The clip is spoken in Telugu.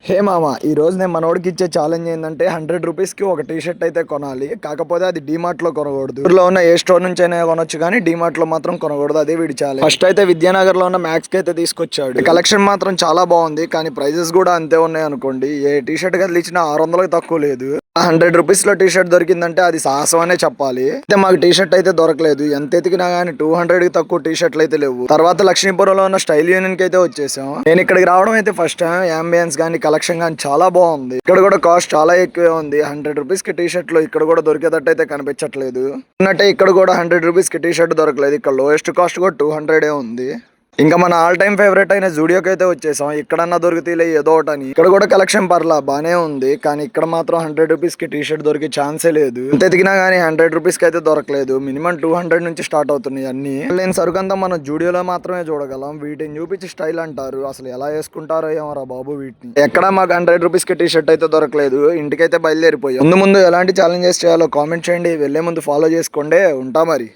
హే మామ, ఈ రోజు నేను మనోడికి ఇచ్చే ఛాలెంజ్ ఏంటంటే 100 రూపీస్కి ఒక టీ షర్ట్ అయితే కొనాలి. కాకపోతే అది డీమార్ట్లో కొనకూడదు. ఊర్లో ఉన్న ఏ స్టోర్ నుంచి అయినా కొనొచ్చు, కానీ డీమార్ట్లో మాత్రం కొనకూడదు. అదే వీడి ఛాలెంజ్. ఫస్ట్ అయితే విద్యానగర్లో ఉన్న మ్యాక్స్కి అయితే తీసుకొచ్చాడు. కలెక్షన్ మాత్రం చాలా బాగుంది, కానీ ప్రైజెస్ కూడా అంతే ఉన్నాయి అనుకోండి. ఏ టీ షర్ట్ కదిలి ఇచ్చినా 600కి తక్కువ లేదు. 100 రూపీస్లో టీ షర్ట్ దొరికిందంటే అది సాహసం అనే చెప్పాలి. అయితే మాకు టీ షర్ట్ అయితే దొరకలేదు. ఎంత ఎతికినా గానీ 200కి తక్కువ టీ షర్ట్లు అయితే లేవు. తర్వాత లక్ష్మీపురంలో ఉన్న స్టైల్ యూనియన్ కి అయితే వచ్చేసాం. నేను ఇక్కడికి రావడం అయితే ఫస్ట్ టైం. అంబియన్స్ కానీ కలెక్షన్ కానీ చాలా బాగుంది. ఇక్కడ కూడా కాస్ట్ చాలా ఎక్కువే ఉంది. 100 రూపీస్కి టీ షర్ట్లు ఇక్కడ కూడా దొరికేటట్టు అయితే కనిపించట్లేదు. అన్నట్టే ఇక్కడ కూడా 100 రూపీస్కి టీ షర్ట్ దొరకలేదు. ఇక్కడ లోయెస్ట్ కాస్ట్ కూడా 200 ఉంది. ఇంకా మన ఆల్ టైమ్ ఫేవరెట్ అయిన జూడియోకి అయితే వచ్చేసాం. ఇక్కడన్నా దొరికితే ఏదో ఒకటని. ఇక్కడ కూడా కలెక్షన్ పర్లా బానే ఉంది, కానీ ఇక్కడ మాత్రం 100 రూపీస్కి టీ షర్ట్ దొరికే ఛాన్సే లేదు. ఎంత ఎతికినా కానీ 100 రూపీస్కి అయితే దొరకలేదు. మినిమం 200 నుంచి స్టార్ట్ అవుతున్నాయి అన్ని. నేను సరుకంతా మనం జూడియోలో మాత్రమే చూడగలం. వీటిని చూపించి స్టైల్ అంటారు, అసలు ఎలా వేసుకుంటారో ఏమరా బాబు వీటిని. ఎక్కడ మాకు 100 రూపీస్కి టీ షర్ట్ అయితే దొరకలేదు. ఇంటికైతే బయలుదేరిపోయాం. ముందు ఎలాంటి ఛాలెంజెస్ చేయాలో కామెంట్ చేయండి. వెళ్లే ముందు ఫాలో చేసుకోండి. ఉంటా మరి.